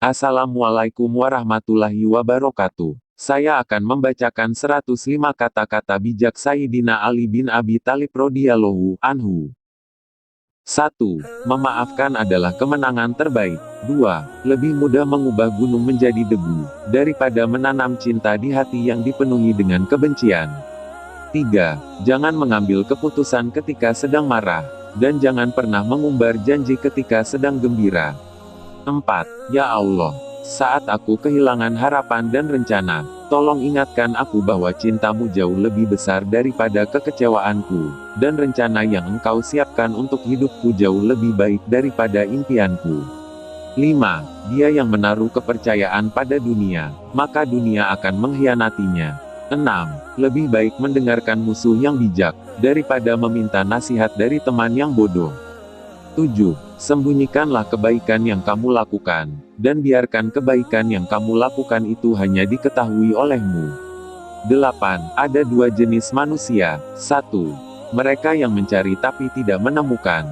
Assalamualaikum warahmatullahi wabarakatuh. Saya akan membacakan 105 kata-kata bijak Sayyidina Ali bin Abi Thalib radhiyallahu anhu. 1. Memaafkan adalah kemenangan terbaik. 2. Lebih mudah mengubah gunung menjadi debu, daripada menanam cinta di hati yang dipenuhi dengan kebencian. 3. Jangan mengambil keputusan ketika sedang marah, dan jangan pernah mengumbar janji ketika sedang gembira. 4. Ya Allah, saat aku kehilangan harapan dan rencana, tolong ingatkan aku bahwa cintamu jauh lebih besar daripada kekecewaanku, dan rencana yang engkau siapkan untuk hidupku jauh lebih baik daripada impianku. 5. Dia yang menaruh kepercayaan pada dunia, maka dunia akan mengkhianatinya. 6. Lebih baik mendengarkan musuh yang bijak, daripada meminta nasihat dari teman yang bodoh. 7. Sembunyikanlah kebaikan yang kamu lakukan, dan biarkan kebaikan yang kamu lakukan itu hanya diketahui olehmu. 8. Ada dua jenis manusia. 1. Mereka yang mencari tapi tidak menemukan.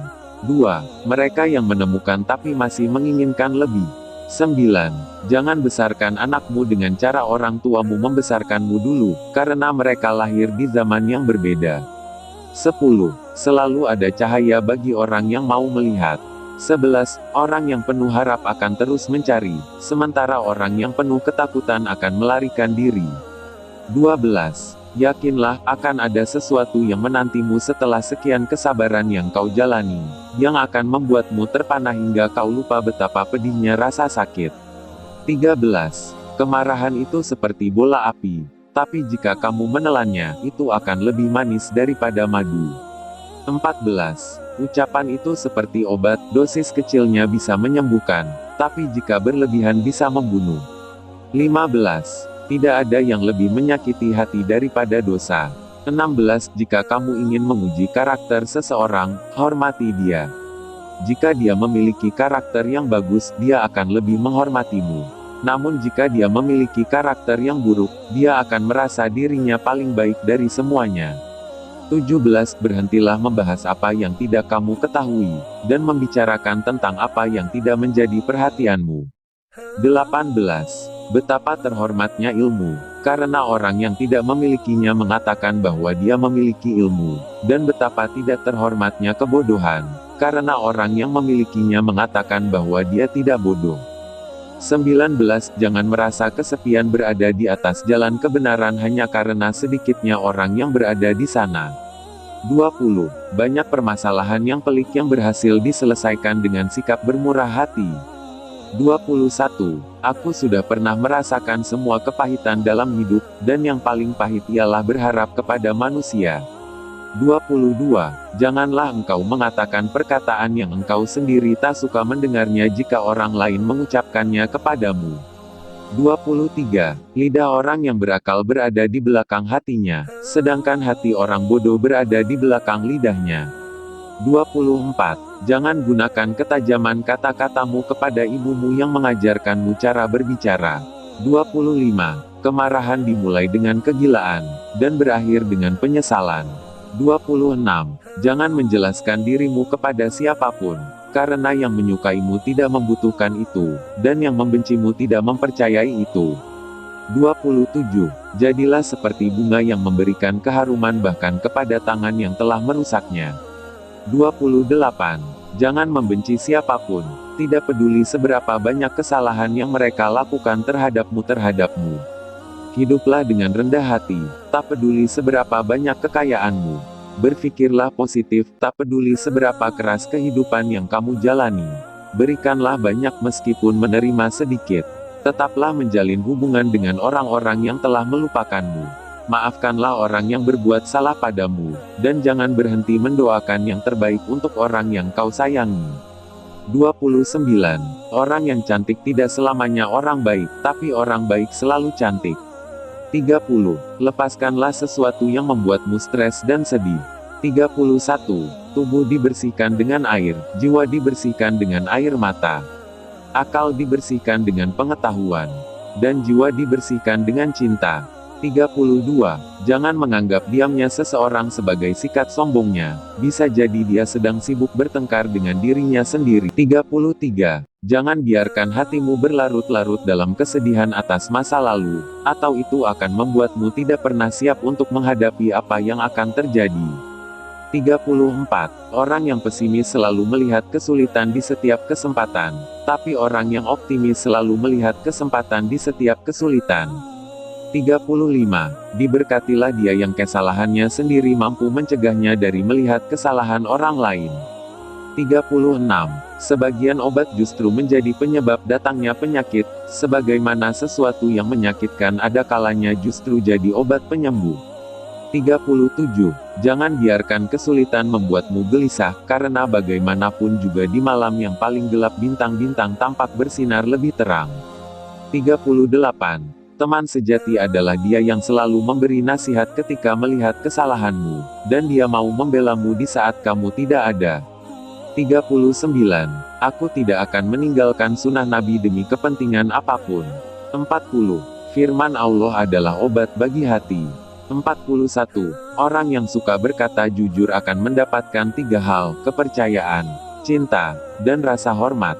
2. Mereka yang menemukan tapi masih menginginkan lebih. 9. Jangan besarkan anakmu dengan cara orang tuamu membesarkanmu dulu, karena mereka lahir di zaman yang berbeda. 10. Selalu ada cahaya bagi orang yang mau melihat. 11. Orang yang penuh harap akan terus mencari, sementara orang yang penuh ketakutan akan melarikan diri. 12. Yakinlah, akan ada sesuatu yang menantimu setelah sekian kesabaran yang kau jalani, yang akan membuatmu terpana hingga kau lupa betapa pedihnya rasa sakit. 13. Kemarahan itu seperti bola api, tapi jika kamu menelannya, itu akan lebih manis daripada madu. 14. Ucapan itu seperti obat, dosis kecilnya bisa menyembuhkan, tapi jika berlebihan bisa membunuh. 15. Tidak ada yang lebih menyakiti hati daripada dosa. 16. Jika kamu ingin menguji karakter seseorang, hormati dia. Jika dia memiliki karakter yang bagus, dia akan lebih menghormatimu. Namun jika dia memiliki karakter yang buruk, dia akan merasa dirinya paling baik dari semuanya. 17. Berhentilah membahas apa yang tidak kamu ketahui, dan membicarakan tentang apa yang tidak menjadi perhatianmu. 18. Betapa terhormatnya ilmu, karena orang yang tidak memilikinya mengatakan bahwa dia memiliki ilmu, dan betapa tidak terhormatnya kebodohan, karena orang yang memilikinya mengatakan bahwa dia tidak bodoh. 19. Jangan merasa kesepian berada di atas jalan kebenaran hanya karena sedikitnya orang yang berada di sana. 20. Banyak permasalahan yang pelik yang berhasil diselesaikan dengan sikap bermurah hati. 21. Aku sudah pernah merasakan semua kepahitan dalam hidup, dan yang paling pahit ialah berharap kepada manusia. 22. Janganlah engkau mengatakan perkataan yang engkau sendiri tak suka mendengarnya jika orang lain mengucapkannya kepadamu. 23. Lidah orang yang berakal berada di belakang hatinya, sedangkan hati orang bodoh berada di belakang lidahnya. 24. Jangan gunakan ketajaman kata-katamu kepada ibumu yang mengajarkanmu cara berbicara. 25. Kemarahan dimulai dengan kegilaan, dan berakhir dengan penyesalan. 26. Jangan menjelaskan dirimu kepada siapapun, karena yang menyukaimu tidak membutuhkan itu, dan yang membencimu tidak mempercayai itu. 27. Jadilah seperti bunga yang memberikan keharuman bahkan kepada tangan yang telah merusaknya. 28. Jangan membenci siapapun, tidak peduli seberapa banyak kesalahan yang mereka lakukan terhadapmu. Hiduplah dengan rendah hati, tak peduli seberapa banyak kekayaanmu. Berpikirlah positif, tak peduli seberapa keras kehidupan yang kamu jalani. Berikanlah banyak meskipun menerima sedikit. Tetaplah menjalin hubungan dengan orang-orang yang telah melupakanmu. Maafkanlah orang yang berbuat salah padamu, dan jangan berhenti mendoakan yang terbaik untuk orang yang kau sayangi. 29. Orang yang cantik tidak selamanya orang baik, tapi orang baik selalu cantik. 30. Lepaskanlah sesuatu yang membuatmu stres dan sedih. 31. Tubuh dibersihkan dengan air, jiwa dibersihkan dengan air mata. Akal dibersihkan dengan pengetahuan, dan jiwa dibersihkan dengan cinta. 32. Jangan menganggap diamnya seseorang sebagai sikat sombongnya, bisa jadi dia sedang sibuk bertengkar dengan dirinya sendiri. 33. Jangan biarkan hatimu berlarut-larut dalam kesedihan atas masa lalu, atau itu akan membuatmu tidak pernah siap untuk menghadapi apa yang akan terjadi. 34. Orang yang pesimis selalu melihat kesulitan di setiap kesempatan, tapi orang yang optimis selalu melihat kesempatan di setiap kesulitan. 35. Diberkatilah dia yang kesalahannya sendiri mampu mencegahnya dari melihat kesalahan orang lain. 36. Sebagian obat justru menjadi penyebab datangnya penyakit, sebagaimana sesuatu yang menyakitkan ada kalanya justru jadi obat penyembuh. 37. Jangan biarkan kesulitan membuatmu gelisah, karena bagaimanapun juga di malam yang paling gelap bintang-bintang tampak bersinar lebih terang. 38. Teman sejati adalah dia yang selalu memberi nasihat ketika melihat kesalahanmu, dan dia mau membelamu di saat kamu tidak ada. 39. Aku tidak akan meninggalkan sunnah Nabi demi kepentingan apapun. 40. Firman Allah adalah obat bagi hati. 41. Orang yang suka berkata jujur akan mendapatkan 3 hal: kepercayaan, cinta, dan rasa hormat.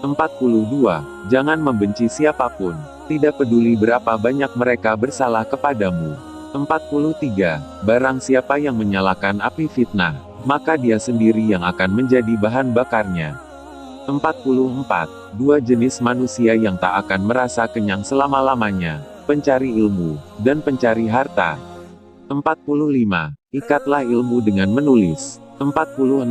42. Jangan membenci siapapun, tidak peduli berapa banyak mereka bersalah kepadamu. 43. Barang siapa yang menyalakan api fitnah, maka dia sendiri yang akan menjadi bahan bakarnya. 44. 2 jenis manusia yang tak akan merasa kenyang selama-lamanya: pencari ilmu, dan pencari harta. 45. Ikatlah ilmu dengan menulis. 46.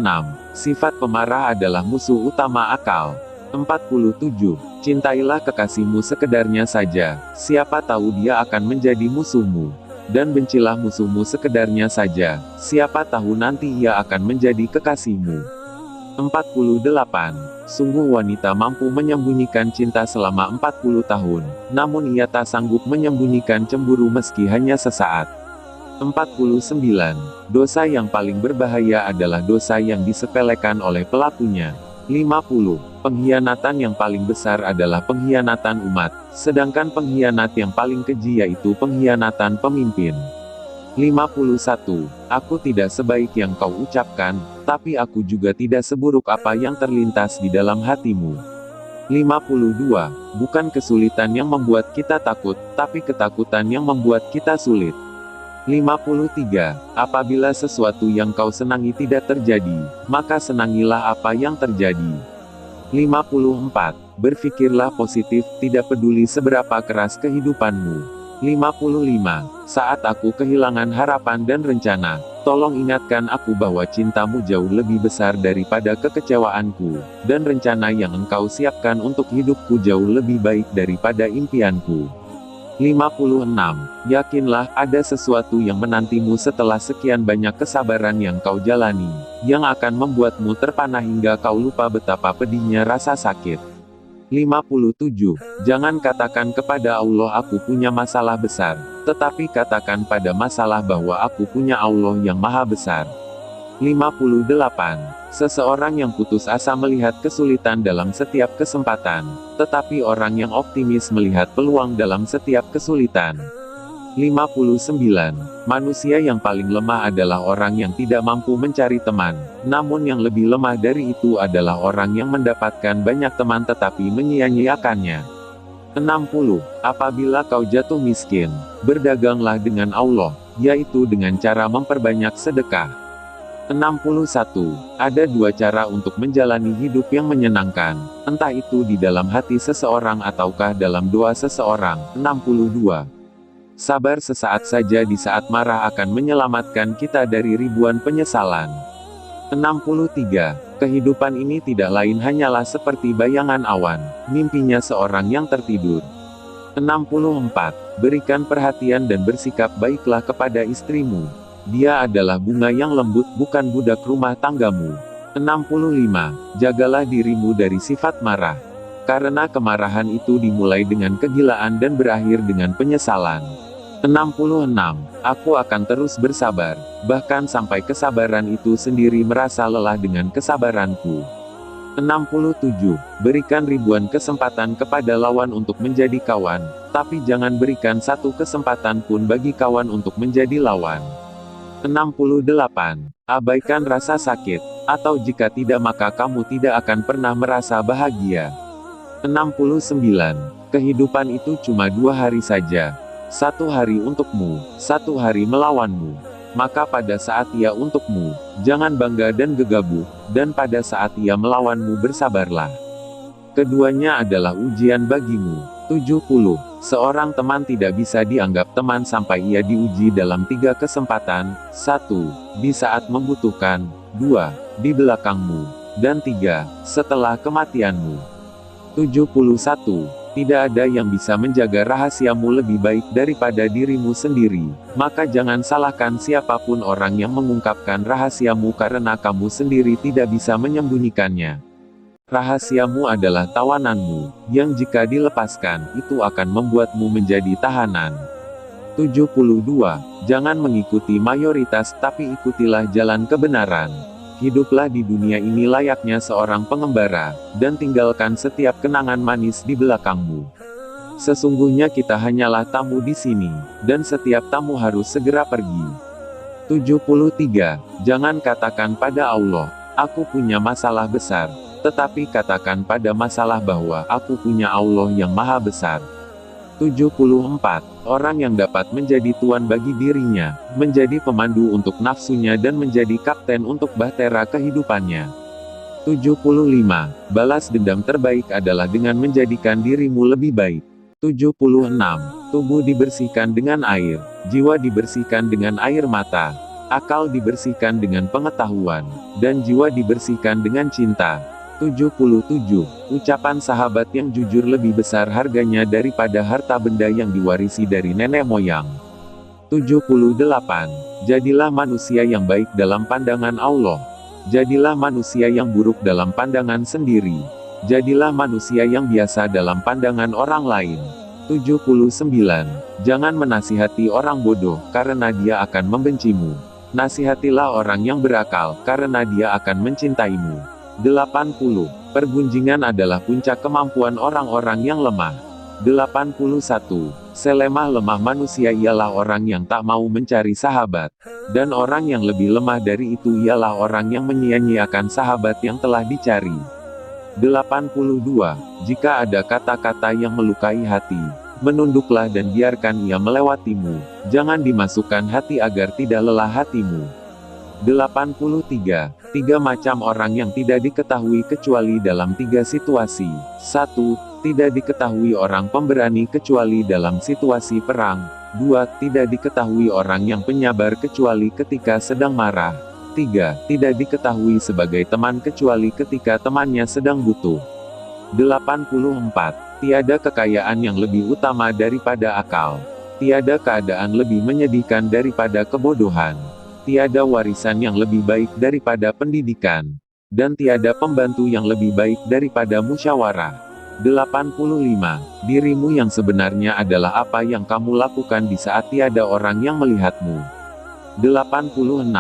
Sifat pemarah adalah musuh utama akal. 47. Cintailah kekasihmu sekedarnya saja, siapa tahu dia akan menjadi musuhmu. Dan bencilah musuhmu sekedarnya saja, siapa tahu nanti ia akan menjadi kekasihmu. 48. Sungguh wanita mampu menyembunyikan cinta selama 40 tahun, namun ia tak sanggup menyembunyikan cemburu meski hanya sesaat. 49. Dosa yang paling berbahaya adalah dosa yang disepelekan oleh pelakunya. 50. Pengkhianatan yang paling besar adalah pengkhianatan umat, sedangkan pengkhianat yang paling keji yaitu pengkhianatan pemimpin. 51. Aku tidak sebaik yang kau ucapkan, tapi aku juga tidak seburuk apa yang terlintas di dalam hatimu. 52. Bukan kesulitan yang membuat kita takut, tapi ketakutan yang membuat kita sulit. 53. Apabila sesuatu yang kau senangi tidak terjadi, maka senangilah apa yang terjadi. 54. Berpikirlah positif, tidak peduli seberapa keras kehidupanmu. 55. Saat aku kehilangan harapan dan rencana, tolong ingatkan aku bahwa cintamu jauh lebih besar daripada kekecewaanku, dan rencana yang engkau siapkan untuk hidupku jauh lebih baik daripada impianku. 56. Yakinlah, ada sesuatu yang menantimu setelah sekian banyak kesabaran yang kau jalani, yang akan membuatmu terpana hingga kau lupa betapa pedihnya rasa sakit. 57. Jangan katakan kepada Allah aku punya masalah besar, tetapi katakan pada masalah bahwa aku punya Allah yang maha besar. 58. Seseorang yang putus asa melihat kesulitan dalam setiap kesempatan, tetapi orang yang optimis melihat peluang dalam setiap kesulitan. 59. Manusia yang paling lemah adalah orang yang tidak mampu mencari teman, namun yang lebih lemah dari itu adalah orang yang mendapatkan banyak teman tetapi menyia-nyiakannya. 60. Apabila kau jatuh miskin, berdaganglah dengan Allah, yaitu dengan cara memperbanyak sedekah. 61. Ada 2 cara untuk menjalani hidup yang menyenangkan, entah itu di dalam hati seseorang ataukah dalam doa seseorang. 62. Sabar sesaat saja di saat marah akan menyelamatkan kita dari ribuan penyesalan. 63. Kehidupan ini tidak lain hanyalah seperti bayangan awan, mimpinya seorang yang tertidur. 64. Berikan perhatian dan bersikap baiklah kepada istrimu. Dia adalah bunga yang lembut, bukan budak rumah tanggamu. 65. Jagalah dirimu dari sifat marah, karena kemarahan itu dimulai dengan kegilaan dan berakhir dengan penyesalan. 66. Aku akan terus bersabar, bahkan sampai kesabaran itu sendiri merasa lelah dengan kesabaranku. 67. Berikan ribuan kesempatan kepada lawan untuk menjadi kawan, tapi jangan berikan satu kesempatan pun bagi kawan untuk menjadi lawan. 68. Abaikan rasa sakit, atau jika tidak maka kamu tidak akan pernah merasa bahagia. 69. Kehidupan itu cuma 2 hari saja. 1 hari untukmu, 1 hari melawanmu. Maka pada saat ia untukmu, jangan bangga dan gegabah, dan pada saat ia melawanmu bersabarlah. Keduanya adalah ujian bagimu. 70. Seorang teman tidak bisa dianggap teman sampai ia diuji dalam 3 kesempatan. 1. Di saat membutuhkan. 2. Di belakangmu. Dan 3. Setelah kematianmu. 71. Tidak ada yang bisa menjaga rahasiamu lebih baik daripada dirimu sendiri. Maka jangan salahkan siapapun orang yang mengungkapkan rahasiamu karena kamu sendiri tidak bisa menyembunyikannya. Rahasiamu adalah tawananmu, yang jika dilepaskan, itu akan membuatmu menjadi tahanan. 72. Jangan mengikuti mayoritas tapi ikutilah jalan kebenaran. Hiduplah di dunia ini layaknya seorang pengembara, dan tinggalkan setiap kenangan manis di belakangmu. Sesungguhnya kita hanyalah tamu di sini, dan setiap tamu harus segera pergi. 73. Jangan katakan pada Allah, aku punya masalah besar, tetapi katakan pada masalah bahwa aku punya Allah yang maha besar. 74. Orang yang dapat menjadi tuan bagi dirinya, menjadi pemandu untuk nafsunya dan menjadi kapten untuk bahtera kehidupannya. 75. Balas dendam terbaik adalah dengan menjadikan dirimu lebih baik. 76. Tubuh dibersihkan dengan air, jiwa dibersihkan dengan air mata, akal dibersihkan dengan pengetahuan, dan jiwa dibersihkan dengan cinta. 77. Ucapan sahabat yang jujur lebih besar harganya daripada harta benda yang diwarisi dari nenek moyang. 78. Jadilah manusia yang baik dalam pandangan Allah. Jadilah manusia yang buruk dalam pandangan sendiri. Jadilah manusia yang biasa dalam pandangan orang lain. 79. Jangan menasihati orang bodoh, karena dia akan membencimu. Nasihatilah orang yang berakal, karena dia akan mencintaimu. 80. Pergunjingan adalah puncak kemampuan orang-orang yang lemah. 81. Selemah-lemah manusia ialah orang yang tak mau mencari sahabat. Dan orang yang lebih lemah dari itu ialah orang yang menyia-nyiakan sahabat yang telah dicari. 82. Jika ada kata-kata yang melukai hati, menunduklah dan biarkan ia melewatimu. Jangan dimasukkan hati agar tidak lelah hatimu. 83. 3 macam orang yang tidak diketahui kecuali dalam 3 situasi. 1. Tidak diketahui orang pemberani kecuali dalam situasi perang. 2. Tidak diketahui orang yang penyabar kecuali ketika sedang marah. 3. Tidak diketahui sebagai teman kecuali ketika temannya sedang butuh. 84. Tiada kekayaan yang lebih utama daripada akal. Tiada keadaan lebih menyedihkan daripada kebodohan. Tiada warisan yang lebih baik daripada pendidikan. Dan tiada pembantu yang lebih baik daripada musyawarah. 85. Dirimu yang sebenarnya adalah apa yang kamu lakukan di saat tiada orang yang melihatmu. 86.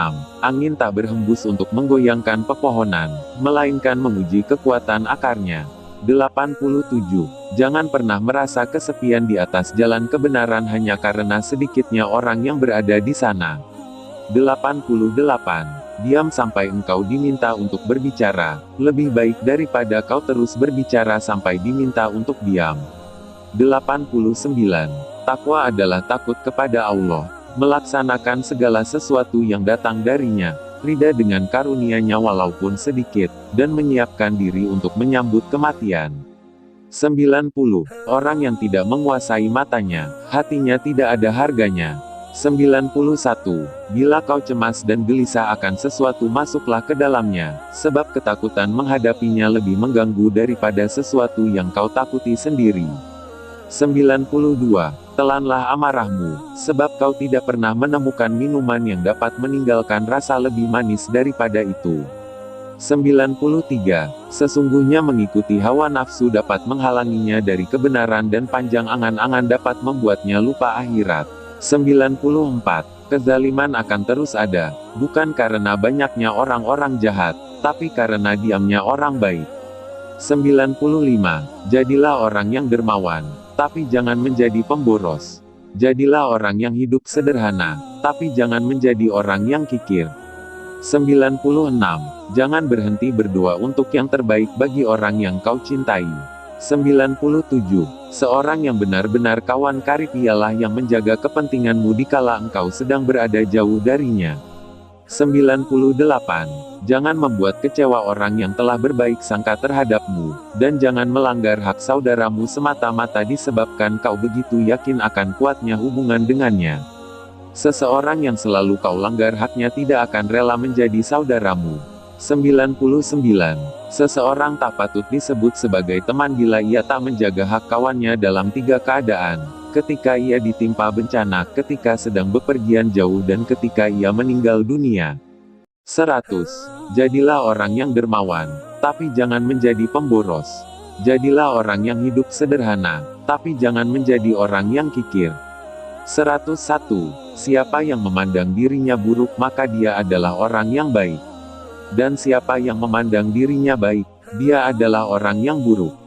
Angin tak berhembus untuk menggoyangkan pepohonan, melainkan menguji kekuatan akarnya. 87. Jangan pernah merasa kesepian di atas jalan kebenaran hanya karena sedikitnya orang yang berada di sana. 88. Diam sampai engkau diminta untuk berbicara, lebih baik daripada kau terus berbicara sampai diminta untuk diam. 89. Takwa adalah takut kepada Allah, melaksanakan segala sesuatu yang datang darinya, ridha dengan karunia-Nya walaupun sedikit, dan menyiapkan diri untuk menyambut kematian. 90. Orang yang tidak menguasai matanya, hatinya tidak ada harganya. 91. Bila kau cemas dan gelisah akan sesuatu masuklah ke dalamnya, sebab ketakutan menghadapinya lebih mengganggu daripada sesuatu yang kau takuti sendiri. 92. Telanlah amarahmu, sebab kau tidak pernah menemukan minuman yang dapat meninggalkan rasa lebih manis daripada itu. 93. Sesungguhnya mengikuti hawa nafsu dapat menghalanginya dari kebenaran dan panjang angan-angan dapat membuatnya lupa akhirat. 94. Kezaliman akan terus ada, bukan karena banyaknya orang-orang jahat, tapi karena diamnya orang baik. 95. Jadilah orang yang dermawan, tapi jangan menjadi pemboros. Jadilah orang yang hidup sederhana, tapi jangan menjadi orang yang kikir. 96. Jangan berhenti berdoa untuk yang terbaik bagi orang yang kau cintai. 97. Seorang yang benar-benar kawan karib ialah yang menjaga kepentinganmu dikala engkau sedang berada jauh darinya. 98. Jangan membuat kecewa orang yang telah berbaik sangka terhadapmu, dan jangan melanggar hak saudaramu semata-mata disebabkan kau begitu yakin akan kuatnya hubungan dengannya. Seseorang yang selalu kau langgar haknya tidak akan rela menjadi saudaramu. 99. Seseorang tak patut disebut sebagai teman bila ia tak menjaga hak kawannya dalam 3 keadaan: ketika ia ditimpa bencana, ketika sedang bepergian jauh, dan ketika ia meninggal dunia. 100. Jadilah orang yang dermawan, tapi jangan menjadi pemboros. Jadilah orang yang hidup sederhana, tapi jangan menjadi orang yang kikir. 101. Siapa yang memandang dirinya buruk maka dia adalah orang yang baik. Dan siapa yang memandang dirinya baik, dia adalah orang yang buruk.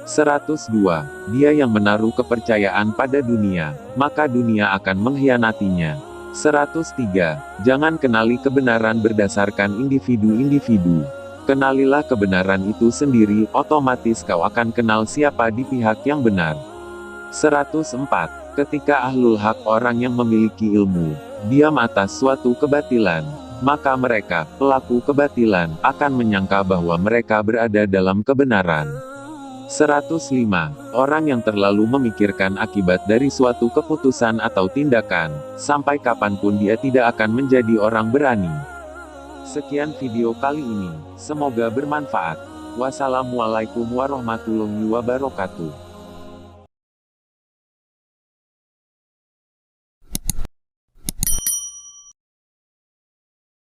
102. Dia yang menaruh kepercayaan pada dunia, maka dunia akan mengkhianatinya. 103. Jangan kenali kebenaran berdasarkan individu-individu. Kenalilah kebenaran itu sendiri, otomatis kau akan kenal siapa di pihak yang benar. 104. Ketika ahlul hak, orang yang memiliki ilmu, diam atas suatu kebatilan, maka mereka, pelaku kebatilan, akan menyangka bahwa mereka berada dalam kebenaran. 105. Orang yang terlalu memikirkan akibat dari suatu keputusan atau tindakan, sampai kapanpun dia tidak akan menjadi orang berani. Sekian video kali ini, semoga bermanfaat. Wassalamualaikum warahmatullahi wabarakatuh.